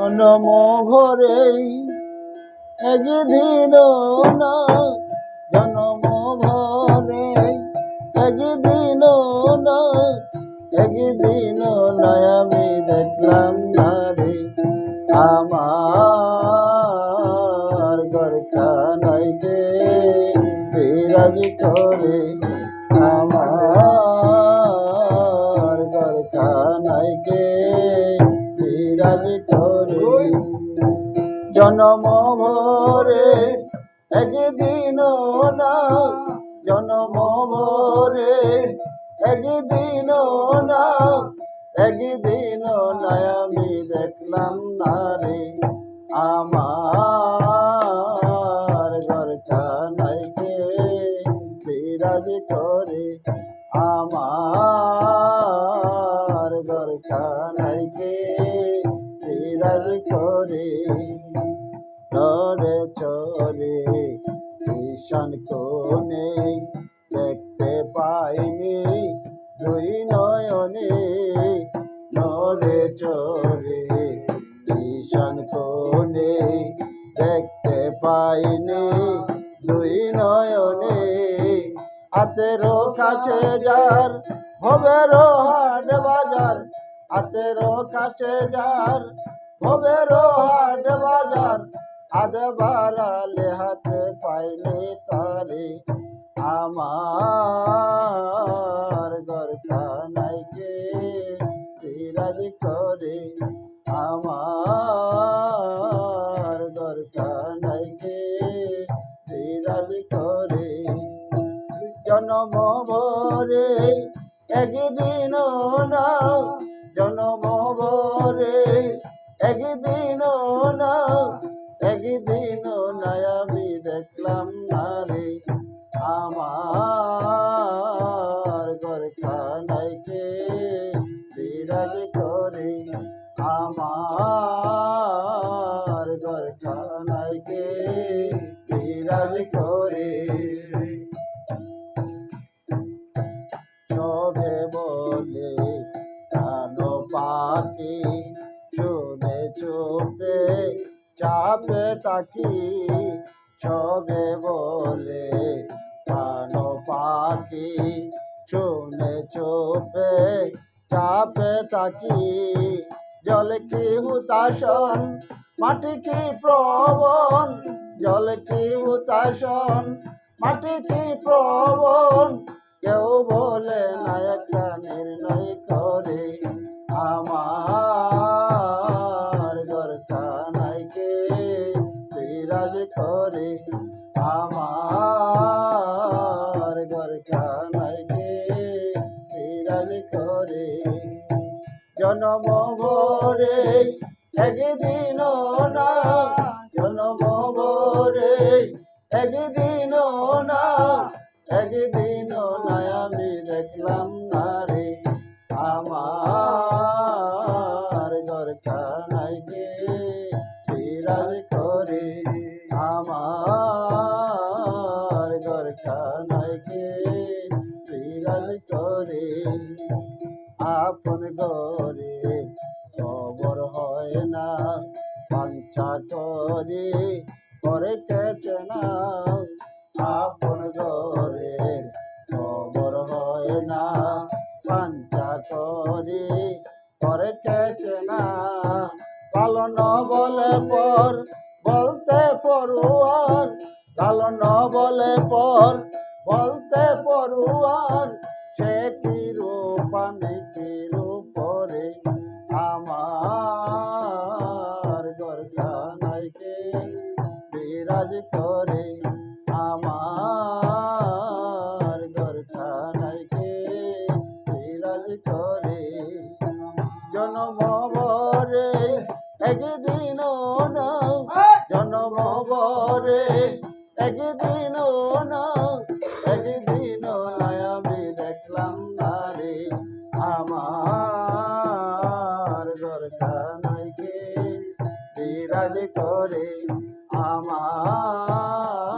জনম ভরেই একদিন না, জনম ভরেই একদিন না, একদিন নয় আমি দেখলাম না রে আমার ঘরখানাইতে বিরাজ করে, আমার ঘরখানাইতে বিরাজ করে। জনম ভরে একদিন না, জনম ভরে একদিন না, একদিন নয় আমি দেখলাম না রে আমার ঘরখানাইতে বিরাজ করে, আমার ঘরখানাইতে বিরাজ করে। নরে চরে ঈশান কোণে দেখতে পাইনি দুই নয়নে, নরে চরে ঈশান কোণে দেখতে পাইনি দুই নয়নে। হাতেরও কাছে যার ভবেরও হাট বাজার, হাতেরও কাছে যার ভবেরও হাট বাজার, আদে বাড়ালে হাতে পাইলে তারে আমার ঘরখানাইতে বিরাজ করে, আমার ঘরখানাইতে বিরাজ করে। জনম ভরে একদিন না, জনম ভরে একদিন না, একদিন নয় আমি দেখলাম না রে আমার ঘরখানাইতে বিরাজ করে, আমার ঘরখানাইতে বিরাজ করে। সবে বলে প্রাণ পাখি শুনে চুপে চাপে তাকি, সবে বলে প্রাণ পাখি শুনে চুপে চাপে তাকি। জল কি হুতাশন মাটি কি প্রবণ, জল কি হুতাশন মাটি কি প্রবণ, কেউ বলে না একটা নির্ণয় করে আমার ঘরখানাইতে বিরাজ করে, আমার ঘরখানাইতে বিরাজ করে। জনম ভরে একদিন না, জনম ভরে একদিন না, একদিন নয় আমি দেখলাম না রে আমার ঘরখানাইতে বিরাজ করে, আমার ঘরখানাইতে বিরাজ করে। আপন ঘরে খবর হয় না বাঞ্ছা করে করে কেছে না, আপন ঘরের খবর হয় না বাঞ্ছা করে করে কেছে না। লালন বলে পর বলতে পড়ুয়ার, লালন বলে পর বলতে পড়ুয়ার, সে কি রূপ আমি কি রূপরে আমার ঘরখানাইতে বিরাজ করে, আমার ঘরখানাইতে বিরাজ করে। জনম ভরে একদিন না, জনম ভরে একদিন না, একদিন আমি দেখলাম না রে আমার ঘরখানাইতে বিরাজ করে, আমার